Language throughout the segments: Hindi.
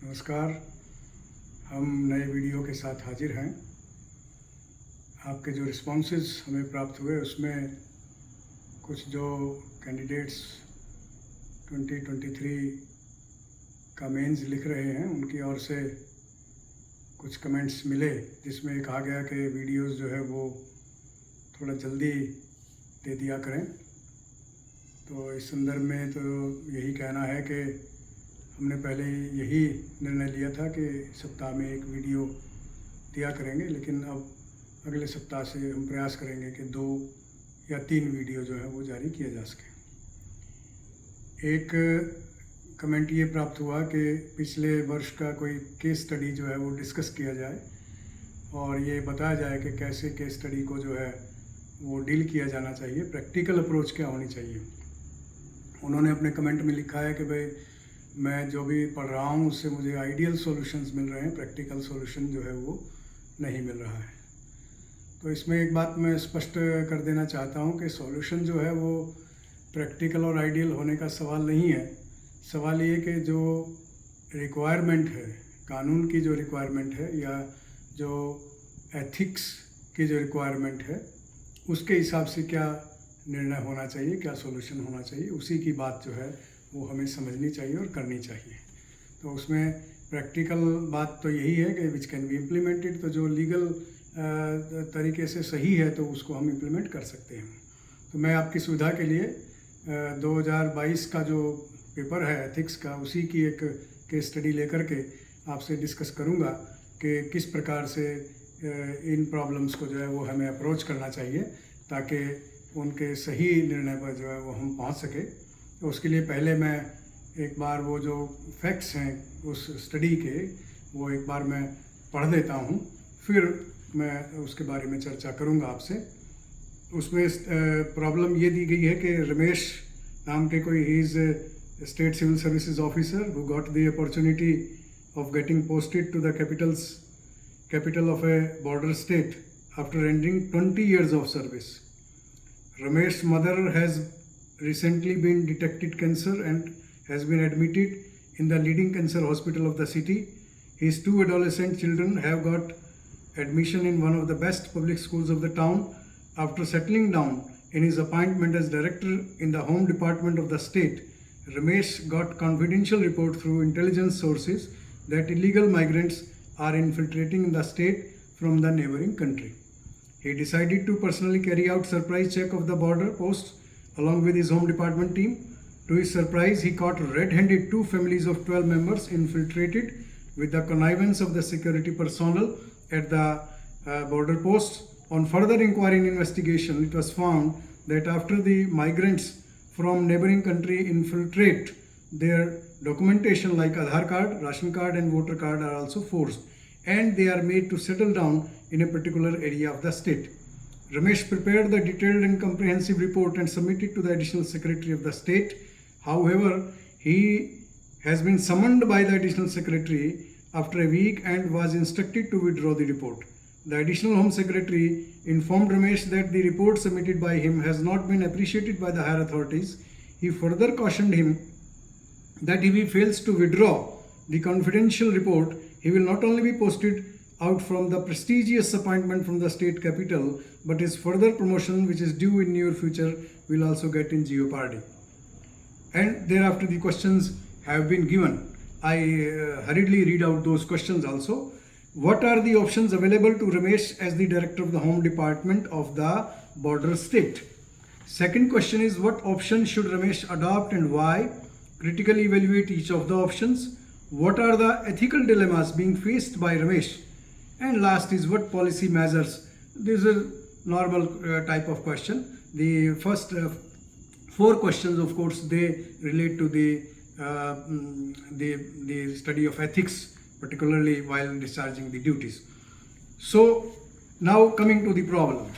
नमस्कार। हम नए वीडियो के साथ हाजिर हैं। आपके जो रिस्पॉन्सेज हमें प्राप्त हुए उसमें कुछ जो कैंडिडेट्स 2023 का मेंस लिख रहे हैं उनकी ओर से कुछ कमेंट्स मिले, जिसमें कहा गया कि वीडियोस जो है वो थोड़ा जल्दी दे दिया करें। तो इस संदर्भ में तो यही कहना है कि हमने पहले यही निर्णय लिया था कि सप्ताह में एक वीडियो दिया करेंगे, लेकिन अब अगले सप्ताह से हम प्रयास करेंगे कि 2 या 3 वीडियो जो है वो जारी किया जा सके। एक कमेंट ये प्राप्त हुआ कि पिछले वर्ष का कोई केस स्टडी जो है वो डिस्कस किया जाए और ये बताया जाए कि कैसे केस स्टडी को जो है वो डील किया जाना चाहिए, प्रैक्टिकल अप्रोच क्या होनी चाहिए। उन्होंने अपने कमेंट में लिखा है कि भाई मैं जो भी पढ़ रहा हूँ उससे मुझे आइडियल सॉल्यूशंस मिल रहे हैं, प्रैक्टिकल सॉल्यूशन जो है वो नहीं मिल रहा है। तो इसमें एक बात मैं स्पष्ट कर देना चाहता हूँ कि सॉल्यूशन जो है वो प्रैक्टिकल और आइडियल होने का सवाल नहीं है। सवाल ये कि जो रिक्वायरमेंट है, कानून की जो रिक्वायरमेंट है या जो एथिक्स की जो रिक्वायरमेंट है, उसके हिसाब से क्या निर्णय होना चाहिए, क्या सॉल्यूशन होना चाहिए, उसी की बात जो है वो हमें समझनी चाहिए और करनी चाहिए। तो उसमें प्रैक्टिकल बात तो यही है कि विच कैन बी इम्प्लीमेंटेड, तो जो लीगल तरीके से सही है तो उसको हम इम्प्लीमेंट कर सकते हैं। तो मैं आपकी सुविधा के लिए 2022 का जो पेपर है एथिक्स का, उसी की एक केस स्टडी लेकर के आपसे डिस्कस करूंगा कि किस प्रकार से इन प्रॉब्लम्स को जो है वो हमें अप्रोच करना चाहिए ताकि उनके सही निर्णय पर जो है वो हम पहुंच सके। तो उसके लिए पहले मैं एक बार वो जो फैक्ट्स हैं उस स्टडी के वो एक बार मैं पढ़ देता हूँ, फिर मैं उसके बारे में चर्चा करूँगा आपसे। उसमें प्रॉब्लम ये दी गई है कि रमेश नाम के कोई he is state civil services officer who got the opportunity of getting posted to the capital of a border state after ending 20 years of service. Ramesh's mother has recently been detected cancer and has been admitted in the leading cancer hospital of the city. His 2 adolescent children have got admission in one of the best public schools of the town. After settling down in his appointment as director in the home department of the state, Ramesh got confidential report through intelligence sources that illegal migrants are infiltrating in the state from the neighboring country. He decided to personally carry out surprise check of the border posts along with his home department team. To his surprise, he caught red-handed 2 families of 12 members infiltrated with the connivance of the security personnel at the border posts. On further inquiry and investigation, it was found that after the migrants from neighboring country infiltrate, their documentation like Aadhaar card, ration card and voter card are also forged, and they are made to settle down in a particular area of the state. Ramesh prepared the detailed and comprehensive report and submitted to the additional secretary of the state. However, he has been summoned by the additional secretary after a week and was instructed to withdraw the report. The additional home secretary informed Ramesh that the report submitted by him has not been appreciated by the higher authorities. He further cautioned him that if he fails to withdraw the confidential report, he will not only be posted out from the prestigious appointment from the state capital, but his further promotion, which is due in near future, will also get in jeopardy. And thereafter the questions have been given. I hurriedly read out those questions also. What are the options available to Ramesh as the director of the home department of the border state? Second question is, what option should Ramesh adopt and why? Critically evaluate each of the options. What are the ethical dilemmas being faced by Ramesh? And last is, what policy measures? This is a normal type of question. The first 4 questions, of course, they relate to the study of ethics, particularly while discharging the duties. So now coming to the problem.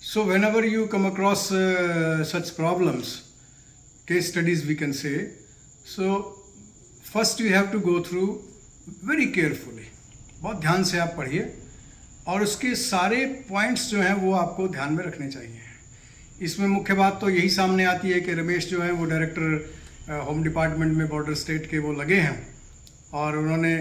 So whenever you come across such problems, case studies we can say, so first you have to go through very carefully. बहुत ध्यान से आप पढ़िए और उसके सारे पॉइंट्स जो हैं वो आपको ध्यान में रखने चाहिए। इसमें मुख्य बात तो यही सामने आती है कि रमेश जो है वो डायरेक्टर होम डिपार्टमेंट में बॉर्डर स्टेट के वो लगे हैं और उन्होंने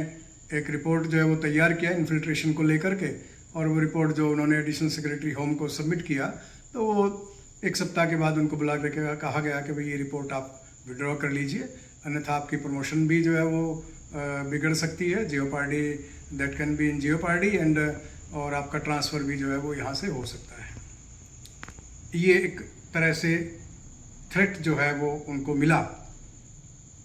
एक रिपोर्ट जो है वो तैयार किया इन्फिल्ट्रेशन को लेकर के, और वो रिपोर्ट जो उन्होंने एडिशनल सेक्रेटरी होम को सबमिट किया, तो वो 1 सप्ताह के बाद उनको बुला करके कहा गया कि भाई ये रिपोर्ट आप विड्रॉ कर लीजिए, अन्यथा आपकी प्रमोशन भी जो है वो बिगड़ सकती है, jeopardy that can be in jeopardy and, और आपका ट्रांसफ़र भी जो है वो यहाँ से हो सकता है। ये एक तरह से थ्रेट जो है वो उनको मिला।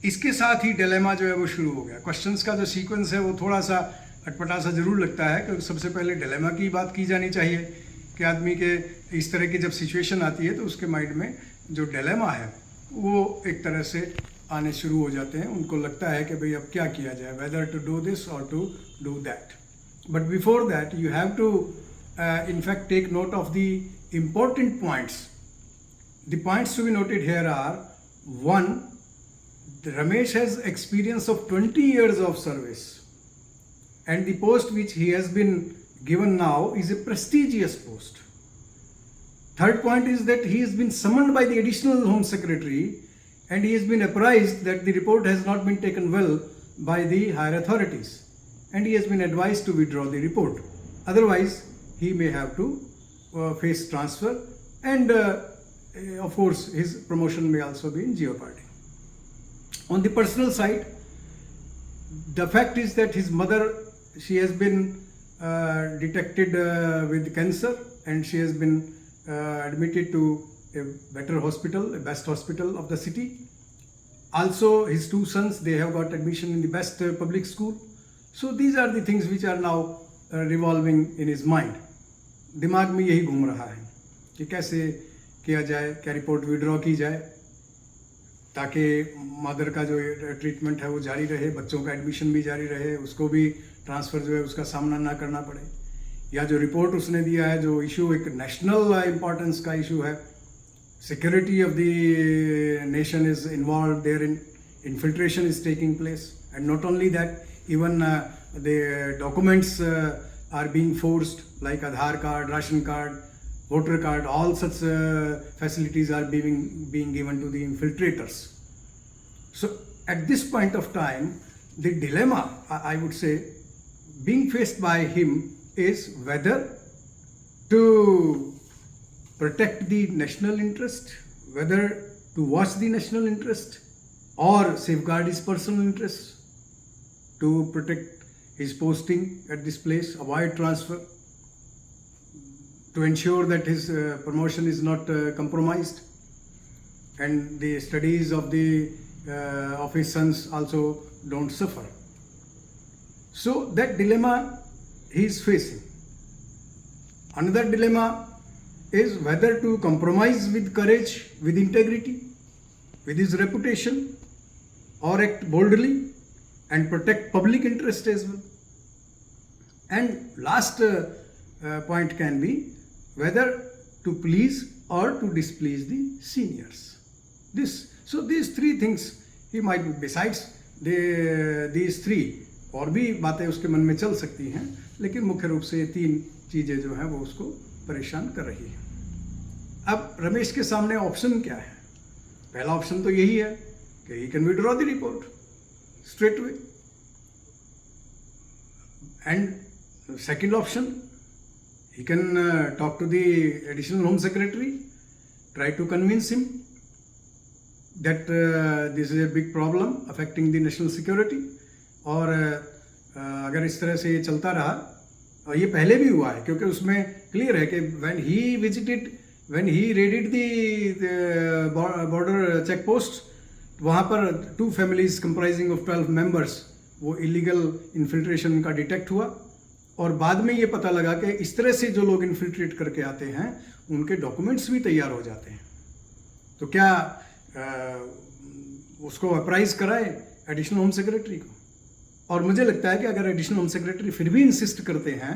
इसके साथ ही डिलेमा जो है वो शुरू हो गया। क्वेश्चंस का जो सीक्वेंस है वो थोड़ा सा अटपटा सा ज़रूर लगता है, क्योंकि सबसे पहले डिलेमा की बात की जानी चाहिए कि आदमी के इस तरह की जब सिचुएशन आती है तो उसके माइंड में जो डिलेमा है वो एक तरह से आने शुरू हो जाते हैं। उनको लगता है कि भाई अब क्या किया जाए, वेदर टू डू दिस और to do that. But before that you have to in fact take note of the important points. The points to be noted here are: 1, Ramesh has experience of 20 years of service, and the post which he has been given now is a prestigious post. Third point is that he has been summoned by the additional Home Secretary, and he has been apprised that the report has not been taken well by the higher authorities, and he has been advised to withdraw the report. Otherwise, he may have to face transfer, and of course his promotion may also be in jeopardy. On the personal side, the fact is that his mother, she has been detected with cancer, and she has been admitted to a better hospital, a best hospital of the city. Also his 2 sons, they have got admission in the best public school. So these are the things which are now revolving in his mind. दिमाग में यही घूम रहा है कि कैसे किया जाए, क्या रिपोर्ट विड्रॉ की जाए ताकि मदर का जो ट्रीटमेंट है वो जारी रहे, बच्चों का एडमिशन भी जारी रहे, उसको भी ट्रांसफ़र जो है उसका सामना ना करना पड़े, या जो रिपोर्ट उसने दिया है, जो इशू एक नेशनल इम्पॉर्टेंस का इशू है, security of the nation is involve there in, infiltration is taking place, and not only that, even the documents are being forced, like Aadhaar card, ration card, voter card, all such facilities are being given to the infiltrators. So at this point of time, the dilemma, I would say, being faced by him is whether to protect the national interest, whether to watch the national interest, or safeguard his personal interests to protect his posting at this place, avoid transfer, to ensure that his promotion is not compromised, and the studies of his sons also don't suffer. So that dilemma he is facing. Another dilemma is whether to compromise with courage, with integrity, with his reputation, or act boldly and protect public interest as well. And last point can be whether to please or to displease the seniors. So these 3 things he might be, besides these 3 और भी बातें उसके मन में चल सकती हैं, लेकिन मुख्य रूप से ये 3 चीज़ें जो हैं वो उसको परेशान कर रही हैं। अब रमेश के सामने ऑप्शन क्या है? पहला ऑप्शन तो यही है कि he can withdraw the report straight away, and second option, he can talk to the additional Home Secretary, try to convince him that this is a big problem affecting the national security. और अगर इस तरह से ये चलता रहा, और ये पहले भी हुआ है क्योंकि उसमें क्लियर है कि when he raided the border check post, वहाँ पर 2 families comprising of 12 members वो इलीगल इन्फिल्ट्रेशन का डिटेक्ट हुआ, और बाद में ये पता लगा कि इस तरह से जो लोग इन्फिल्ट्रेट करके आते हैं उनके डॉक्यूमेंट्स भी तैयार हो जाते हैं। तो क्या उसको अप्राइज कराए एडिशनल होम सेक्रेटरी को? और मुझे लगता है कि अगर एडिशनल होम सेक्रेटरी फिर भी इंसिस्ट करते हैं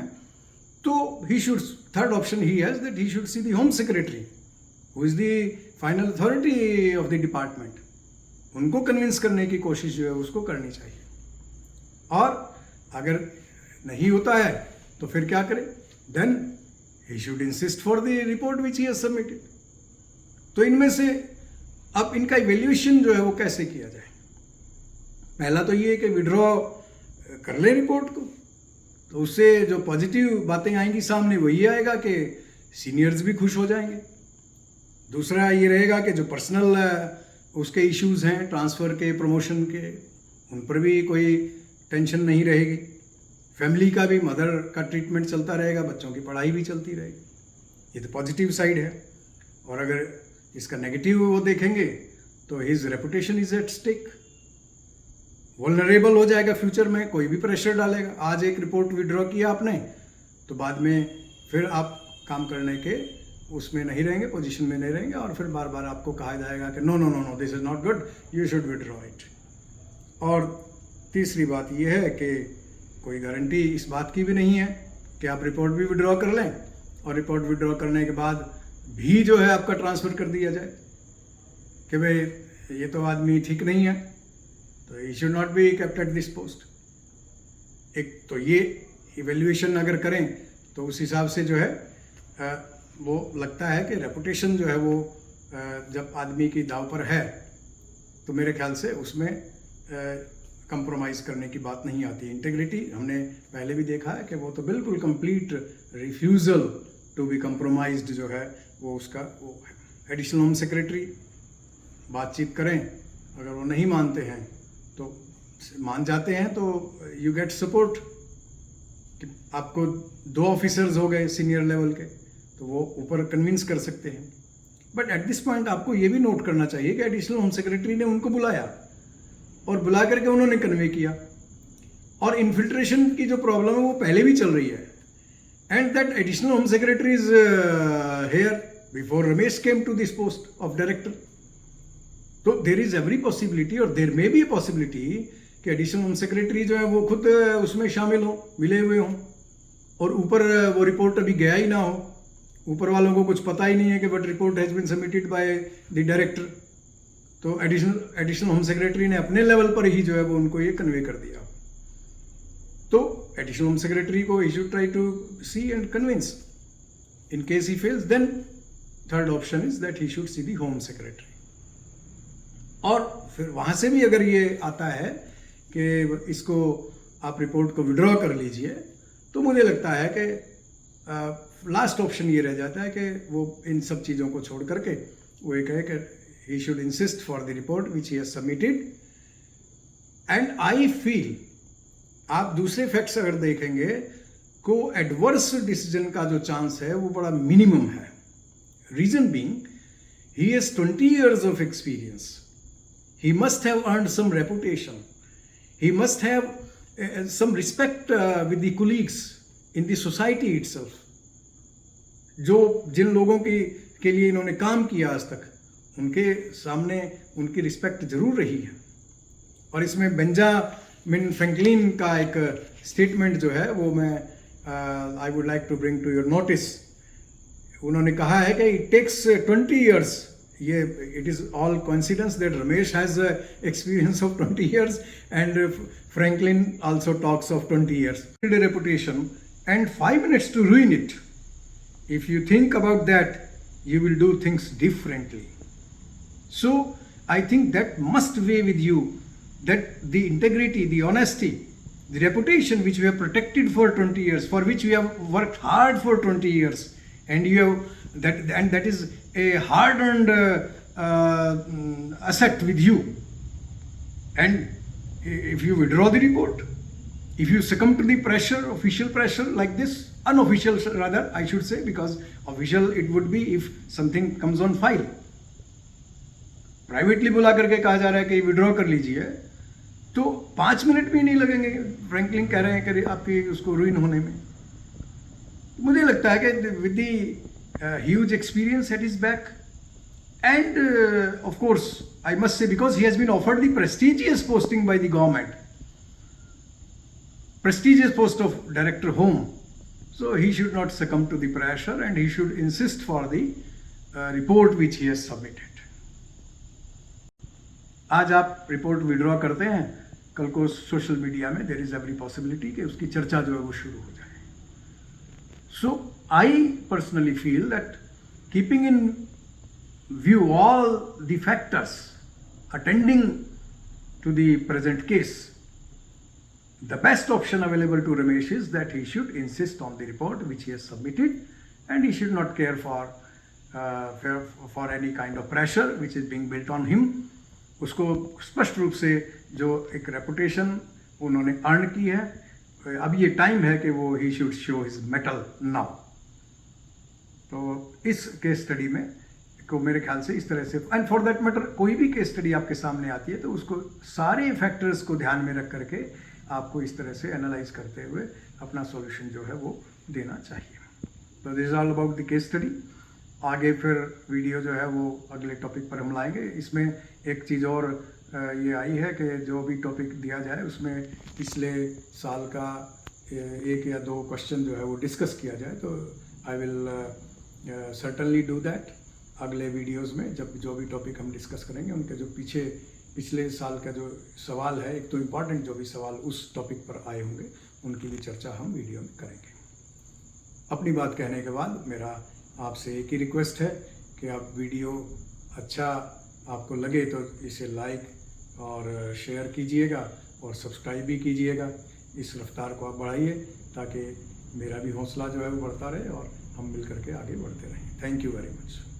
तो he should, third option he has that he should see the home secretary who is the final authority of the department. उनको कन्विंस करने की कोशिश जो है उसको करनी चाहिए, और अगर नहीं होता है तो फिर क्या करे? Then he should insist for the report which he has submitted. तो इनमें से अब इनका इवेल्यूएशन जो है वो कैसे किया जाए? पहला तो ये है कि विड्रॉ कर ले रिपोर्ट को। तो उससे जो पॉजिटिव बातें आएंगी सामने वही आएगा कि सीनियर्स भी खुश हो जाएंगे। दूसरा ये रहेगा कि जो पर्सनल उसके इश्यूज़ हैं ट्रांसफ़र के, प्रमोशन के, उन पर भी कोई टेंशन नहीं रहेगी। फैमिली का भी, मदर का ट्रीटमेंट चलता रहेगा, बच्चों की पढ़ाई भी चलती रहेगी। ये तो पॉजिटिव साइड है। और अगर इसका नेगेटिव वो देखेंगे तो his reputation is at stake. Vulnerable हो जाएगा फ्यूचर में, कोई भी प्रेशर डालेगा। आज एक रिपोर्ट विड्रॉ किया आपने तो बाद में फिर आप काम करने के उसमें नहीं रहेंगे, पोजीशन में नहीं रहेंगे, और फिर बार बार आपको कहा जाएगा कि no no no no this is not good, you should withdraw it. और तीसरी बात यह है कि कोई गारंटी इस बात की भी नहीं है कि आप रिपोर्ट भी विड्रॉ कर लें और रिपोर्ट विड्रॉ करने के बाद भी जो है आपका ट्रांसफ़र कर दिया जाए कि भाई ये तो आदमी ठीक नहीं है, तो he should not be kept at this post. एक तो ये इवेल्युएशन अगर करें तो उस हिसाब से जो है वो लगता है कि रेपुटेशन जो है वो जब आदमी की दाव पर है तो मेरे ख्याल से उसमें कंप्रोमाइज़ करने की बात नहीं आती। इंटीग्रिटी हमने पहले भी देखा है कि वो तो बिल्कुल complete refusal to be compromised जो है वो उसका वो है। एडिशनल होम सेक्रेटरी बातचीत करें, अगर वो नहीं मानते हैं तो मान जाते हैं तो यू गेट सपोर्ट। आपको 2 ऑफिसर्स हो गए सीनियर लेवल के तो वो ऊपर कन्विंस कर सकते हैं। बट एट दिस पॉइंट आपको ये भी नोट करना चाहिए कि एडिशनल होम सेक्रेटरी ने उनको बुलाया और बुला करके उन्होंने कन्वे किया, और इन्फिल्ट्रेशन की जो प्रॉब्लम है वो पहले भी चल रही है। And that additional home secretary is here before Ramesh came to this post of director. तो देर इज एवरी पॉसिबिलिटी और there may be a possibility कि एडिशनल होम सेक्रेटरी जो है वो खुद उसमें शामिल हो, मिले हुए हों, और ऊपर वो रिपोर्ट अभी गया ही ना हो, ऊपर वालों को कुछ पता ही नहीं है कि but report has been submitted by the director. तो एडिशनल होम सेक्रेटरी ने अपने लेवल पर ही जो है वो उनको ये कन्वे कर दिया। तो एडिशनल होम सेक्रेटरी को he should try to see and convince. In case he fails then third option is that he should see the home secretary. और फिर वहाँ से भी अगर ये आता है कि इसको आप रिपोर्ट को विड्रॉ कर लीजिए, तो मुझे लगता है कि लास्ट ऑप्शन ये रह जाता है कि वो इन सब चीज़ों को छोड़ करके वो ये कहे कि he should insist for the report which he has submitted। and I feel आप दूसरे फैक्ट्स अगर देखेंगे को एडवर्स डिसीजन का जो चांस है वो बड़ा मिनिमम है। Reason being he has 20 years of experience, he must have earned some reputation, he must have some respect with the colleagues in the society itself। जो जिन लोगों के लिए इन्होंने काम किया आज तक उनके सामने उनकी रिस्पेक्ट जरूर रही है। और इसमें बेंजामिन फ्रैंकलिन का एक स्टेटमेंट जो है वो मैं I would like to bring to your notice. उन्होंने कहा है कि इट टेक्स 20 years, ये it is all coincidence that Ramesh has experience of 20 years and Franklin also talks of 20 years। Build a reputation and 5 minutes to ruin it. If you think about that, you will do things differently. So I think that must weigh with you, that the integrity, the honesty, the reputation which we have protected for 20 years, for which we have worked hard for 20 years, and you have that, and that is a hard-earned asset with you. And if you withdraw the report, if you succumb to the pressure, official pressure like this, unofficial rather I should say, because official it would be if something comes on file, privately बुला करके कहा जा रहा है कि विड्रॉ कर लीजिए, तो 5 मिनट भी नहीं लगेंगे। फ्रैंकलिन कह रहे हैं कि आपकी उसको रुइन होने में। मुझे लगता है कि with the huge experience at his back, and of course I must say because he has been offered the prestigious posting by the government, prestigious post of director home, so he should not succumb to the pressure and he should insist for the report which he has submitted। आज आप रिपोर्ट विड्रॉ करते हैं, कल को सोशल मीडिया में देयर इज एवरी पॉसिबिलिटी कि उसकी चर्चा जो है वो शुरू हो जाए। So I personally feel that keeping in view all the factors attending to the present case, the best option available to Ramesh is that he should insist on the report which he has submitted, and he should not care for any kind of pressure which is being built on him. उसको स्पष्ट रूप से जो एक रेपुटेशन उन्होंने अर्न की है, अब ये टाइम है कि वो he should show his metal now. तो इस केस स्टडी में को मेरे ख्याल से इस तरह से, एंड फॉर दैट मैटर कोई भी केस स्टडी आपके सामने आती है तो उसको सारे फैक्टर्स को ध्यान में रख करके आपको इस तरह से एनालाइज करते हुए अपना सॉल्यूशन जो है वो देना चाहिए। तो this is all about the case study. आगे फिर वीडियो जो है वो अगले टॉपिक पर हम लाएंगे। इसमें एक चीज़ और ये आई है कि जो भी टॉपिक दिया जाए उसमें पिछले साल का 1 या 2 क्वेश्चन जो है वो डिस्कस किया जाए, तो I will certainly do that अगले वीडियोस में। जब जो भी टॉपिक हम डिस्कस करेंगे उनके जो पिछले साल का जो सवाल है, एक तो इम्पॉर्टेंट जो भी सवाल उस टॉपिक पर आए होंगे उनकी भी चर्चा हम वीडियो में करेंगे। अपनी बात कहने के बाद मेरा आपसे एक ही रिक्वेस्ट है कि आप वीडियो अच्छा आपको लगे तो इसे लाइक और शेयर कीजिएगा और सब्सक्राइब भी कीजिएगा। इस रफ्तार को आप बढ़ाइए ताकि मेरा भी हौसला जो है वो बढ़ता रहे और हम मिल करके आगे बढ़ते रहें। Thank you very much.